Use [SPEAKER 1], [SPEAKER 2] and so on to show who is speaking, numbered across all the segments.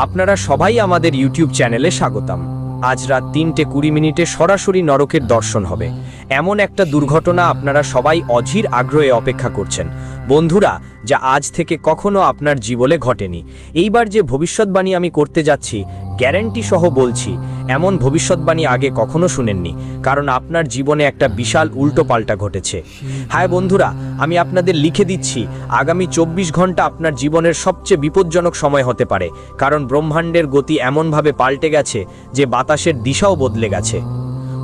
[SPEAKER 1] আপনারা সবাই আমাদের ইউটিউব চ্যানেলে স্বাগতম। আজ রাত 3:20 সরাসরি নরকের দর্শন হবে। এমন একটা দুর্ঘটনা আপনারা সবাই অধীর আগ্রহে অপেক্ষা করছেন বন্ধুরা, যা আজ থেকে কখনো আপনার জীবনে ঘটেনি। এইবার যে ভবিষ্যৎবাণী আমি করতে যাচ্ছি, গ্যারান্টি সহ বলছি, এমন ভবিষ্যৎবাণী আগে কখনো শুনেননি, কারণ আপনার জীবনে একটা বিশাল উল্টোপাল্টা ঘটেছে। হ্যাঁ বন্ধুরা, আমি আপনাদের লিখে দিচ্ছি, আগামী 24 ঘন্টা আপনার জীবনের সবচেয়ে বিপজ্জনক সময় হতে পারে, কারণ ব্রহ্মাণ্ডের গতি এমনভাবে পাল্টে গেছে যে বাতাসের দিশাও বদলে গেছে।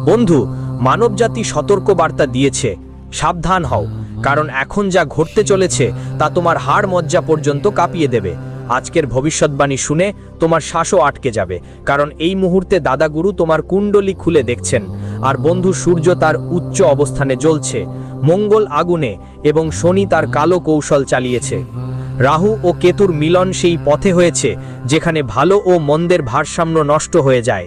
[SPEAKER 1] বন্ধু, মানবজাতি সতর্ক বার্তা দিয়েছে, সাবধান হও, কারণ এখন যা ঘটতে চলেছে তা তোমার হাড় মজ্জা পর্যন্ত কাঁপিয়ে দেবে। আজকের ভবিষ্যৎবাণী শুনে তোমার শ্বাসও আটকে যাবে, কারণ এই মুহূর্তে দাদাগুরু তোমার কুণ্ডলী খুলে দেখছেন। আর বন্ধু, সূর্য তার উচ্চ অবস্থানে জ্বলছে, মঙ্গল আগুনে এবং শনি তার কালো কৌশল চালিয়েছে। রাহু ও কেতুর মিলন সেই পথে হয়েছে যেখানে ভালো ও মন্দের ভারসাম্য নষ্ট হয়ে যায়।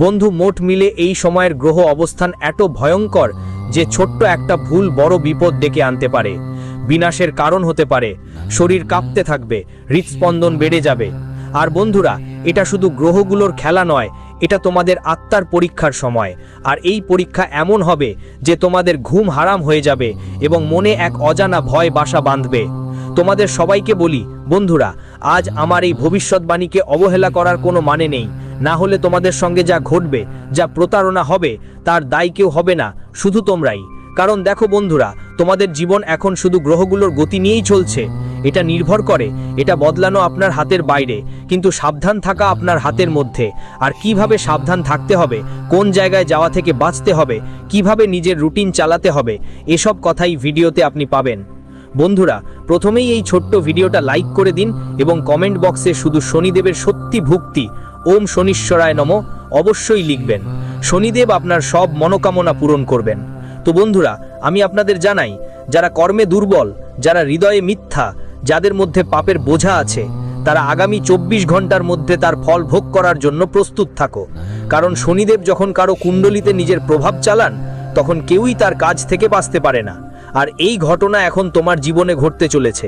[SPEAKER 1] বন্ধু, মোট মিলে এই সময়ের গ্রহ অবস্থান এত ভয়ঙ্কর যে ছোট্ট একটা ভুল বড় বিপদ ডেকে আনতে পারে, বিনাশের কারণ হতে পারে। শরীর কাঁপতে থাকবে, হৃদস্পন্দন বেড়ে যাবে। আর বন্ধুরা, এটা শুধু গ্রহগুলোর খেলা নয়, এটা তোমাদের আত্মার পরীক্ষার সময়। আর এই পরীক্ষা এমন হবে যে তোমাদের ঘুম হারাম হয়ে যাবে এবং মনে এক অজানা ভয় বাসা বাঁধবে। তোমাদের সবাইকে বলি বন্ধুরা, আজ আমার এই ভবিষ্যৎবাণীকে অবহেলা করার কোনো মানে নেই, না হলে তোমাদের সঙ্গে যা ঘটবে, যা প্রতারণা হবে, তার দায় কেউ হবে না, শুধু তোমরাই। কারণ দেখো বন্ধুরা, তোমাদের জীবন এখন শুধু গ্রহগুলোর গতি নিয়েই চলছে। এটা নির্ভর করে, এটা বদলানো আপনার হাতের বাইরে, কিন্তু সাবধান থাকা আপনার হাতের মধ্যে। আর কিভাবে সাবধান থাকতে হবে, কোন জায়গায় যাওয়া থেকে বাঁচতে হবে, কিভাবে নিজের রুটিন চালাতে হবে, এসব কথাই ভিডিওতে আপনি পাবেন। বন্ধুরা, প্রথমেই এই ছোট্ট ভিডিওটা লাইক করে দিন এবং কমেন্ট বক্সে শুধু শনিদেবের সত্যি ভক্তি, ওম শনিশ্বরায় নমঃ অবশ্যই লিখবেন। শনিদেব আপনার সব মনোকামনা পূরণ করবেন। তো বন্ধুরা, আমি আপনাদের জানাই, যারা কর্মে দুর্বল, যারা হৃদয়ে মিথ্যা, যাদের মধ্যে পাপের বোঝা আছে, তারা আগামী 24 ঘন্টার মধ্যে তার ফল ভোগ করার জন্য প্রস্তুত থাকো। কারণ শনিদেব যখন কারো কুণ্ডলিতে নিজের প্রভাব চালান, তখন কেউই তার কাজ থেকে বাঁচতে পারে না। আর এই ঘটনা এখন তোমার জীবনে ঘটতে চলেছে।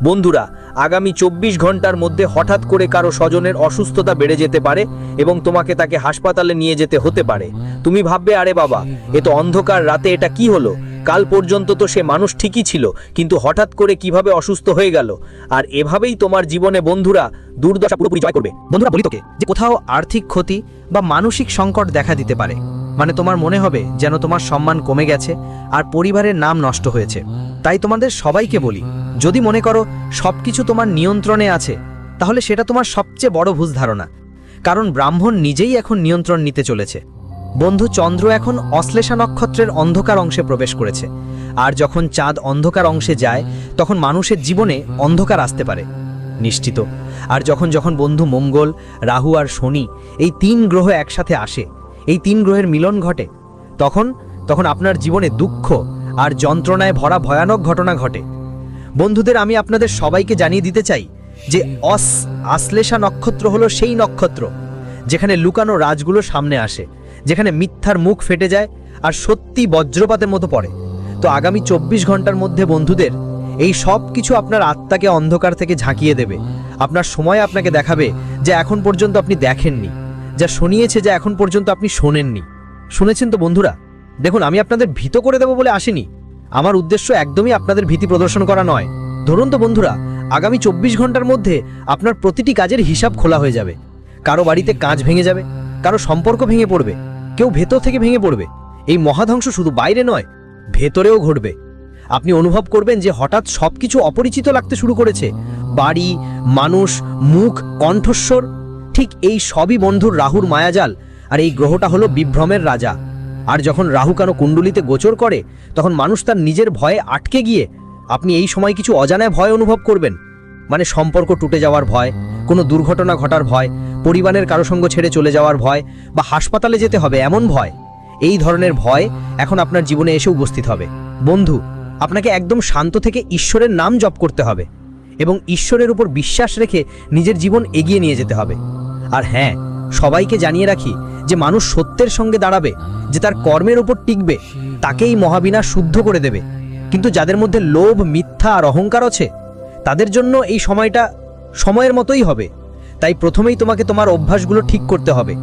[SPEAKER 1] বন্ধুরা, আগামী 24 ঘন্টার মধ্যে হঠাৎ করে কারো স্বজনের অসুস্থতা বেড়ে যেতে পারে এবং তোমাকে তাকে হাসপাতালে নিয়ে যেতে হতে পারে। তুমি ভাববে, আরে বাবা, এ তো অন্ধকার রাতে এটা কি হলো? কাল পর্যন্ত তো সে মানুষ ঠিকই ছিল, কিন্তু হঠাৎ করে কিভাবে অসুস্থ হয়ে গেল? আর এভাবেই তোমার জীবনে বন্ধুরা দুর্দশা পুরোপুরি জয় করবে। বন্ধুরা, বলি তোকে যে কোথাও আর্থিক ক্ষতি বা মানসিক সংকট দেখা দিতে পারে। মানে তোমার মনে হবে যেন তোমার সম্মান কমে গেছে আর পরিবারের নাম নষ্ট হয়েছে। তাই তোমাদের সবাইকে বলি, যদি মনে করো সবকিছু তোমার নিয়ন্ত্রণে আছে, তাহলে সেটা তোমার সবচেয়ে বড় ভুল ধারণা। কারণ ব্রাহ্মণ নিজেই এখন নিয়ন্ত্রণ নিতে চলেছে। বন্ধু, চন্দ্র এখন অশ্লেষা নক্ষত্রের অন্ধকার অংশে প্রবেশ করেছে। আর যখন চাঁদ অন্ধকার অংশে যায়, তখন মানুষের জীবনে অন্ধকার আসতে পারে, নিশ্চিত। আর যখন যখন বন্ধু মঙ্গল, রাহু আর শনি, এই 3 গ্রহ একসাথে আসে, এই 3 গ্রহের মিলন ঘটে, তখন আপনার জীবনে দুঃখ আর যন্ত্রণায় ভরা ভয়ানক ঘটনা ঘটে। বন্ধুদের, আমি আপনাদের সবাইকে জানিয়ে দিতে চাই যে আশ্লেষা নক্ষত্র হলো সেই নক্ষত্র যেখানে লুকানো রাজগুলো সামনে আসে, যেখানে মিথ্যার মুখ ফেটে যায় আর সত্যি বজ্রপাতের মতো পড়ে। তো আগামী 24 ঘন্টার মধ্যে বন্ধুদের এই সব কিছু আপনার আত্মাকে অন্ধকার থেকে ঝাঁকিয়ে দেবে। আপনার সময় আপনাকে দেখাবে যা এখন পর্যন্ত আপনি দেখেননি, যা শুনিয়েছে যা এখন পর্যন্ত আপনি শোনেননি। শুনেছেন তো বন্ধুরা? দেখুন, আমি আপনাদের ভীত করে দেব বলে আসিনি। আমার উদ্দেশ্য একদমই আপনাদের ভীতি প্রদর্শন করা নয়। ধরুন তো বন্ধুরা, আগামী 24 ঘন্টার মধ্যে আপনার প্রতিটি কাজের হিসাব খোলা হয়ে যাবে। কারো বাড়িতে কাঁচ ভেঙে যাবে, কারো সম্পর্ক ভেঙে পড়বে, কেউ ভেতর থেকে ভেঙে পড়বে। এই মহাধ্বংস শুধু বাইরে নয়, ভেতরেও ঘটবে। আপনি অনুভব করবেন যে হঠাৎ সবকিছু অপরিচিত লাগতে শুরু করেছে। বাড়ি, মানুষ, মুখ, কণ্ঠস্বর, ঠিক এই সবই বন্ধুর রাহুর মায়াজাল। আর এই গ্রহটা হলো বিভ্রমের রাজা। আর যখন রাহু কানো কুণ্ডলিতে গোচর করে, তখন মানুষ তার নিজের ভয়ে আটকে গিয়ে, আপনি এই সময় কিছু অজানা ভয় অনুভব করবেন। মানে সম্পর্ক টুটে যাওয়ার ভয়, কোনো দুর্ঘটনা ঘটার ভয়, পরিবারের কারো সঙ্গ ছেড়ে চলে যাওয়ার ভয়, বা হাসপাতালে যেতে হবে এমন ভয়। এই ধরনের ভয় এখন আপনার জীবনে এসে উপস্থিত হবে। বন্ধু, আপনাকে একদম শান্ত থেকে ঈশ্বরের নাম জপ করতে হবে এবং ঈশ্বরের উপর বিশ্বাস রেখে নিজের জীবন এগিয়ে নিয়ে যেতে হবে। আর হ্যাঁ, সবাইকে জানিয়ে রাখি যে মানুষ সত্যের সঙ্গে দাঁড়াবে, যে তার কর্মের উপর টিকবে, তাকেই মহাবিনাশ শুদ্ধ করে দেবে। কিন্তু যাদের মধ্যে লোভ, মিথ্যা আর অহংকার আছে, তাদের জন্য এই সময়টা সময়ের মতোই হবে।
[SPEAKER 2] তাই প্রথমেই তোমাকে তোমার অভ্যাসগুলো ঠিক করতে হবে।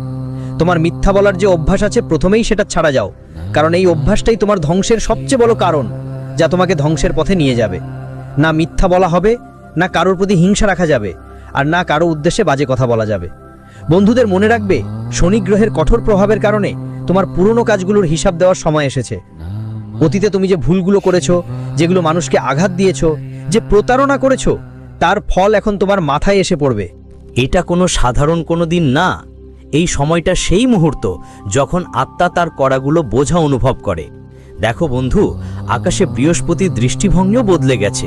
[SPEAKER 2] তোমার মিথ্যা বলার যে অভ্যাস আছে প্রথমেই সেটা ছাড়া যাও, কারণ এই অভ্যাসটাই তোমার ধ্বংসের সবচেয়ে বড় কারণ, যা তোমাকে ধ্বংসের পথে নিয়ে যাবে। না মিথ্যা বলা হবে, না কারোর প্রতি হিংসা রাখা যাবে, আর না কারো উদ্দেশ্যে বাজে কথা বলা যাবে। বন্ধুদের মনে রাখবে, শনি গ্রহের কঠোর প্রভাবের কারণে তোমার পুরনো কাজগুলোর হিসাব দেওয়ার সময় এসেছে। অতীতে তুমি যে ভুলগুলো করেছো, যেগুলো মানুষকে আঘাত দিয়েছো, যে প্রতারণা করেছো, তার ফল এখন তোমার মাথায় এসে পড়বে।
[SPEAKER 1] এটা কোনো সাধারণ কোনো দিন না। এই সময়টা সেই মুহূর্ত যখন আত্মা তার করাগুলো বোঝা অনুভব করে। দেখো বন্ধু, আকাশে বৃহস্পতির দৃষ্টিভঙ্গিও বদলে গেছে।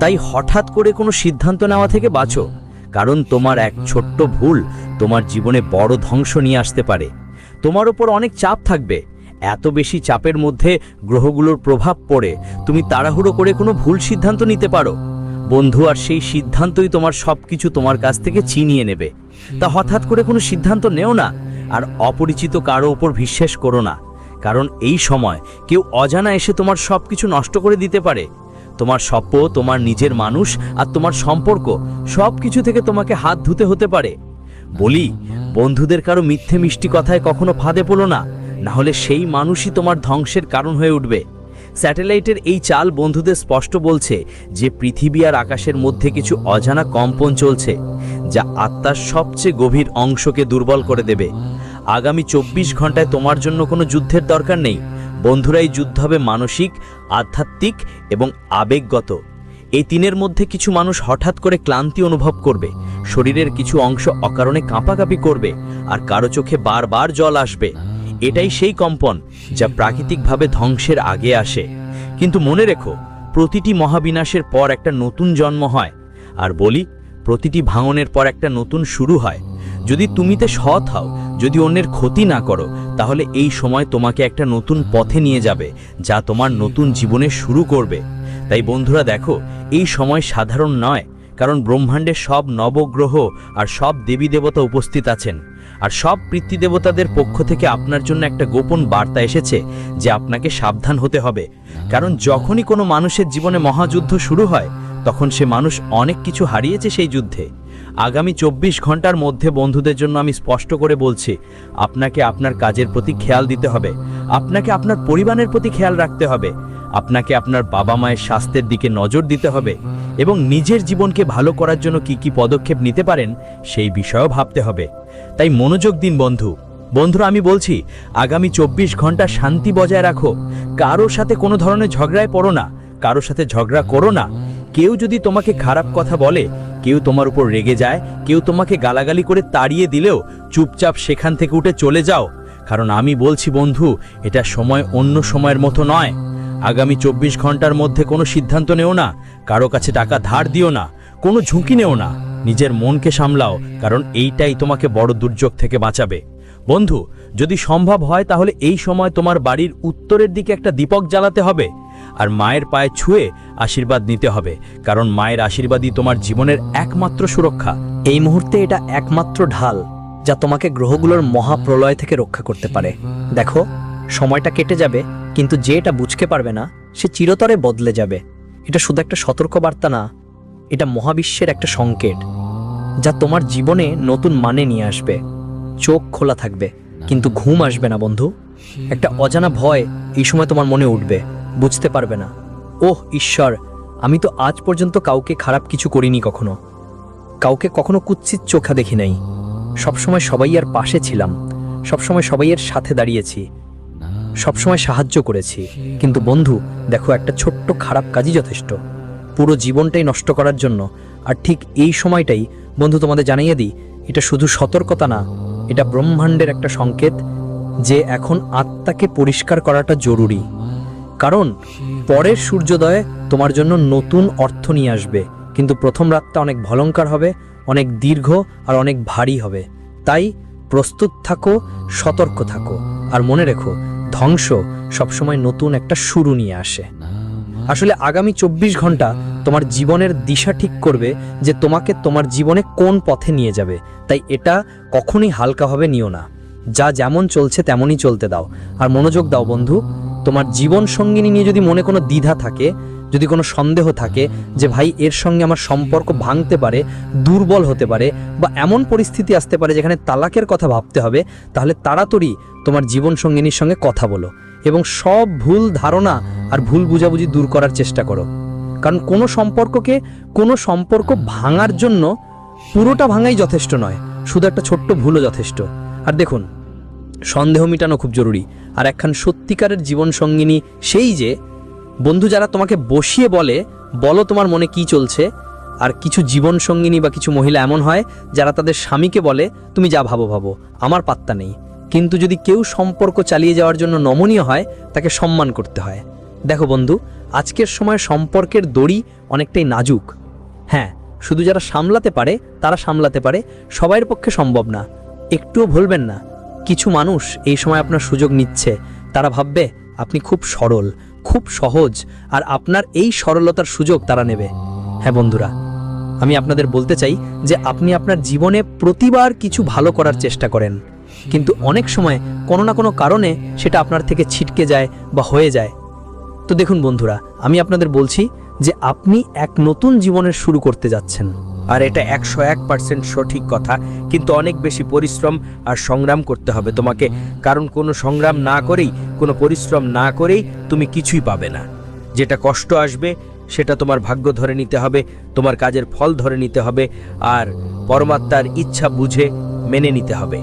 [SPEAKER 1] তাই হঠাৎ করে কোনো সিদ্ধান্ত নেওয়া থেকে বাঁচো, কারণ তোমার এক ছোট্ট ভুল তোমার জীবনে বড় ধ্বংস নিয়ে আসতে পারে। তোমার উপর অনেক চাপ থাকবে। এত বেশি চাপের মধ্যে গ্রহগুলোর প্রভাব পড়ে তুমি তাড়াহুড়ো করে কোনো ভুল সিদ্ধান্ত নিতে পারো বন্ধু, আর সেই সিদ্ধান্তই তোমার সবকিছু তোমার কাছ থেকে ছিনিয়ে নেবে। তা হঠাৎ করে কোনো সিদ্ধান্ত নেও না, আর অপরিচিত কারো ওপর বিশ্বাস করো না, কারণ এই সময় কেউ অজানা এসে তোমার সবকিছু নষ্ট করে দিতে পারে। তোমার স্বপ্ন, তোমার নিজের মানুষ আর তোমার সম্পর্ক সবকিছু থেকে তোমাকে হাত ধুতে হতে পারে। বলি, বন্ধুদের কারো মিথ্যে মিষ্টি কথায় কখনো ফাঁদে পড়ো না, না হলে সেই মানুষই তোমার ধ্বংসের কারণ হয়ে উঠবে। স্যাটেলাইটের এই চাল বন্ধুদের স্পষ্ট বলছে যে পৃথিবী আর আকাশের মধ্যে কিছু অজানা কম্পন চলছে, যা আত্মার সবচেয়ে গভীর অংশকে দুর্বল করে দেবে। আগামী 24 ঘন্টায় তোমার জন্য কোনো যুদ্ধের দরকার নেই বন্ধুরা। এই যুদ্ধ হবে মানসিক, আধ্যাত্মিক এবং আবেগগত। এই তিনের মধ্যে কিছু মানুষ হঠাৎ করে ক্লান্তি অনুভব করবে, শরীরের কিছু অংশ অকারণে কাঁপাকাঁপি করবে, আর কারো চোখে বারবার জল আসবে। এটাই সেই কম্পন যা প্রাকৃতিকভাবে ধ্বংসের আগে আসে। কিন্তু মনে রেখো, প্রতিটি মহাবিনাশের পর একটা নতুন জন্ম হয়, আর বলি, প্রতিটি ভাঙনের পর একটা নতুন শুরু হয়। যদি তুমিতে সৎ হও, যদি অন্যের ক্ষতি না করো, তাহলে এই সময় তোমাকে একটা নতুন পথে নিয়ে যাবে, যা তোমার নতুন জীবনে শুরু করবে। তাই বন্ধুরা দেখো, এই সময় সাধারণ নয়, কারণ ব্রহ্মাণ্ডের সব নবগ্রহ আর সব দেবী দেবতা উপস্থিত আছেন, আর সব পিতৃদেবতাদের পক্ষ থেকে আপনার জন্য একটা গোপন বার্তা এসেছে যে আপনাকে সাবধান হতে হবে। কারণ যখনই কোনো মানুষের জীবনে মহাযুদ্ধ শুরু হয়, তখন সে মানুষ অনেক কিছু হারিয়েছে সেই যুদ্ধে। আগামী 24 ঘন্টার মধ্যে বন্ধুদের জন্য আমি স্পষ্ট করে বলছি, আপনাকে আপনার কাজের প্রতি খেয়াল দিতে হবে, আপনাকে আপনার পরিবারের প্রতি খেয়াল রাখতে হবে, আপনাকে আপনার বাবা মায়ের স্বাস্থ্যের দিকে নজর দিতে হবে, এবং নিজের জীবনকে ভালো করার জন্য কি কি পদক্ষেপ নিতে পারেন সেই বিষয়েও ভাবতে হবে। তাই মনোযোগ দিন বন্ধুরা, আমি বলছি, আগামী 24 ঘন্টা শান্তি বজায় রাখো। কারোর সাথে কোনো ধরনের ঝগড়ায় পড়ো না, কারোর সাথে ঝগড়া করো না। কেউ যদি তোমাকে খারাপ কথা বলে, কেউ তোমার উপর রেগে যায়, কেউ তোমাকে গালাগালি করে তাড়িয়ে দিলেও চুপচাপ সেখান থেকে উঠে চলে যাও। কারণ আমি বলছি বন্ধু, এটা সময় অন্য সময়ের মতো নয়। আগামী 24 ঘন্টার মধ্যে কোনো সিদ্ধান্ত নেও না, কারো কাছে টাকা ধার দিও না, কোনো ঝুঁকি নেও না। নিজের মনকে সামলাও, কারণ এইটাই তোমাকে বড় দুর্যোগ থেকে বাঁচাবে। বন্ধু, যদি সম্ভব হয় তাহলে এই সময় তোমার বাড়ির উত্তরের দিকে একটা দীপক জ্বালাতে হবে, আর মায়ের পায়ে ছুঁয়ে আশীর্বাদ নিতে হবে, কারণ মায়ের আশীর্বাদই তোমার জীবনের একমাত্র সুরক্ষা।
[SPEAKER 2] এই মুহূর্তে এটা একমাত্র ঢাল যা তোমাকে গ্রহগুলোর মহাপ্রলয় থেকে রক্ষা করতে পারে। দেখো, সময়টা কেটে যাবে, কিন্তু যে এটা বুঝতে পারবে না সে চিরতরে বদলে যাবে। এটা শুধু একটা সতর্কবার্তা না, এটা মহাবিশ্বের একটা সংকেত যা তোমার জীবনে নতুন মানে নিয়ে আসবে। চোখ খোলা থাকবে, কিন্তু ঘুম আসবে না বন্ধু। একটা অজানা ভয় এই সময় তোমার মনে উঠবে, বুঝতে পারবে না, ওহ ঈশ্বর, আমি তো আজ পর্যন্ত কাউকে খারাপ কিছু করিনি, কাউকে কখনো কুৎসিত চোখা দেখি নাই। সবসময় সবাইয়ের পাশে ছিলাম, সবসময় সবাইয়ের সাথে দাঁড়িয়েছি, সবসময় সাহায্য করেছি। কিন্তু বন্ধু দেখো, একটা ছোট্ট খারাপ কাজই যথেষ্ট পুরো জীবনটাই নষ্ট করার জন্য। আর ঠিক এই সময়টাই বন্ধু তোমাদের জানিয়ে দিই, এটা শুধু সতর্কতা না, এটা ব্রহ্মাণ্ডের একটা সংকেত যে এখন আত্মাকে পরিষ্কার করাটা জরুরি। কারণ পরের সূর্যোদয়ে তোমার জন্য নতুন অর্থ নিয়ে আসবে, কিন্তু প্রথম রাতটা অনেক ভয়ঙ্কর হবে, অনেক দীর্ঘ আর অনেক ভারী হবে। তাই প্রস্তুত থাকো, সতর্ক থাকো, আর মনে রেখো, ধ্বংস সবসময় নতুন একটা শুরু নিয়ে আসে। আসলে আগামী 24 ঘন্টা তোমার জীবনের দিশা ঠিক করবে যে তোমাকে তোমার জীবনে কোন পথে নিয়ে যাবে। তাই এটা কখনোই হালকাভাবে নিও না, যা যেমন চলছে তেমনই চলতে দাও। আর মনোযোগ দাও বন্ধু, তোমার জীবন সঙ্গিনী নিয়ে যদি মনে কোনো দ্বিধা থাকে, যদি কোনো সন্দেহ থাকে যে ভাই এর সঙ্গে আমার সম্পর্ক ভাঙতে পারে, দুর্বল হতে পারে, বা এমন পরিস্থিতি আসতে পারে যেখানে তালাকের কথা ভাবতে হবে, তাহলে তাড়াতাড়ি তোমার জীবনসঙ্গিনীর সঙ্গে কথা বলো এবং সব ভুল ধারণা আর ভুল বুঝাবুঝি দূর করার চেষ্টা করো। কারণ কোনো সম্পর্ক ভাঙার জন্য পুরোটা ভাঙাই যথেষ্ট নয়, শুধু একটা ছোট্ট ভুলও যথেষ্ট। আর দেখুন, সন্দেহ মিটানো খুব জরুরি। আর একখান সত্যিকারের জীবনসঙ্গিনী সেই যে বন্ধু যারা তোমাকে বসিয়ে বলো তোমার মনে কি চলছে। আর কিছু জীবনসঙ্গিনী বা কিছু মহিলা এমন হয় যারা তাদের স্বামীকে বলে তুমি যা ভাবো, আমার পাত্তা নেই। কিন্তু যদি কেউ সম্পর্ক চালিয়ে যাওয়ার জন্য নমনীয় হয়, তাকে সম্মান করতে হয়। দেখো বন্ধু, আজকের সময় সম্পর্কের দড়ি অনেকটাই নাজুক। হ্যাঁ, শুধু যারা সামলাতে পারে তারা সামলাতে পারে, সবাইয়ের পক্ষে সম্ভব না। একটুও ভুলবেন না, কিছু মানুষ এই সময় আপনার সুযোগ নিচ্ছে। তারা ভাববে আপনি খুব সরল, খুব সহজ, আর আপনার এই সরলতার সুযোগ তারা নেবে। হ্যাঁ বন্ধুরা, আমি আপনাদের বলতে চাই যে আপনি আপনার জীবনে প্রতিবার কিছু ভালো করার চেষ্টা করেন, কিন্তু অনেক সময় কোনো না কোনো কারণে সেটা আপনার থেকে ছিটকে যায় বা হয়ে যায়। তো দেখুন বন্ধুরা, আমি আপনাদের বলছি যে আপনি এক নতুন জীবনের শুরু করতে যাচ্ছেন।
[SPEAKER 1] আর এটা 101% সঠিক কথা, কিন্তু অনেক বেশি পরিশ্রম আর সংগ্রাম করতে হবে তোমাকে। কারণ কোনো সংগ্রাম না করেই, কোনো পরিশ্রম না করেই তুমি কিছুই পাবে না। যেটা কষ্ট আসবে সেটা তোমার ভাগ্য ধরে নিতে হবে, তোমার কাজের ফল ধরে নিতে হবে, আর পরমাত্মার ইচ্ছা বুঝে মেনে নিতে হবে।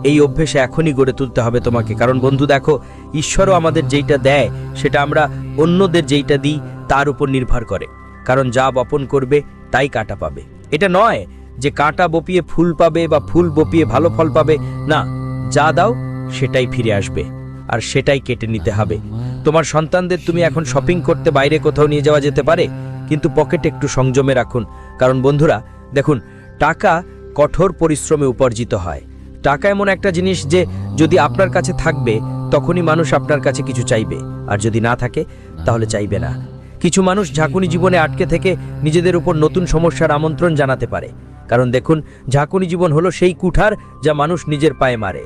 [SPEAKER 1] এই অভ্যেসে এখনই গড়ে তুলতে হবে তোমাকে। কারণ বন্ধু দেখো, ঈশ্বরও আমাদের যেইটা দেয় সেটা আমরা অন্যদের যেইটা দিই তার উপর নির্ভর করে। কারণ যা বপন করবে তাই কাঁটা পাবে। এটা নয় যে কাঁটা বপিয়ে ফুল পাবে বা ফুল বপিয়ে ভালো ফল পাবে, না, যা দাও সেটাই ফিরে আসবে, আর সেটাই কেটে নিতে হবে। তোমার সন্তানদের তুমি এখন শপিং করতে বাইরে কোথাও নিয়ে যাওয়া যেতে পারে, কিন্তু পকেটে একটু সংযমে রাখুন। কারণ বন্ধুরা দেখুন, টাকা কঠোর পরিশ্রমে উপার্জিত হয়। টাকা এমন একটা জিনিস যে যদি আপনার কাছে থাকবে তখনই মানুষ আপনার কাছে কিছু চাইবে, আর যদি না থাকে তাহলে চাইবে না। কিছু মানুষ ঝাঁকুনি জীবনে আটকে থেকে নিজেদের উপর নতুন সমস্যার আমন্ত্রণ জানাতে পারে। কারণ দেখুন, ঝাঁকুনি জীবন হলো সেই কুঠার যা মানুষ নিজের পায়ে মারে।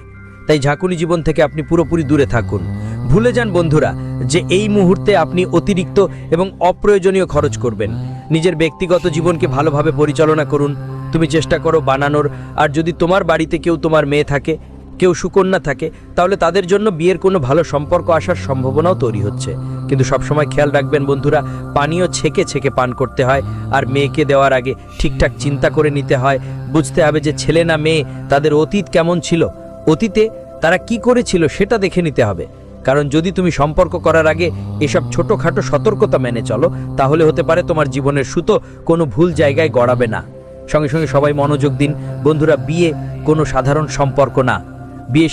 [SPEAKER 1] তাই ঝাঁকুনি জীবন থেকে আপনি পুরোপুরি দূরে থাকুন। ভুলে যান বন্ধুরা যে এই মুহূর্তে আপনি অতিরিক্ত এবং অপ্রয়োজনীয় খরচ করবেন। নিজের ব্যক্তিগত জীবনকে ভালোভাবে পরিচালনা করুন। তুমি চেষ্টা করো বানানোর। আর যদি তোমার বাড়িতে কেউ তোমার মেয়ে থাকে, কেউ সুকন্যা থাকে, তাহলে তাদের জন্য বিয়ের কোনো ভালো সম্পর্ক আসার সম্ভাবনাও তৈরি হচ্ছে। কিন্তু সবসময় খেয়াল রাখবেন বন্ধুরা, পানীয় ছেঁকে ছেঁকে পান করতে হয়। আর মেয়েকে দেওয়ার আগে ঠিকঠাক চিন্তা করে নিতে হয়। বুঝতে হবে যে ছেলে না মেয়ে, তাদের অতীত কেমন ছিল, অতীতে তারা কি করেছিল সেটা দেখে নিতে হবে। কারণ যদি তুমি সম্পর্ক করার আগে এসব ছোটোখাটো সতর্কতা মেনে চলো, তাহলে হতে পারে তোমার জীবনের সুতো কোনো ভুল জায়গায় গড়াবে না। সঙ্গে সঙ্গে সবাই মনোযোগ দিন বন্ধুরা, বিয়ে কোনো সাধারণ সম্পর্ক না। বিয়ে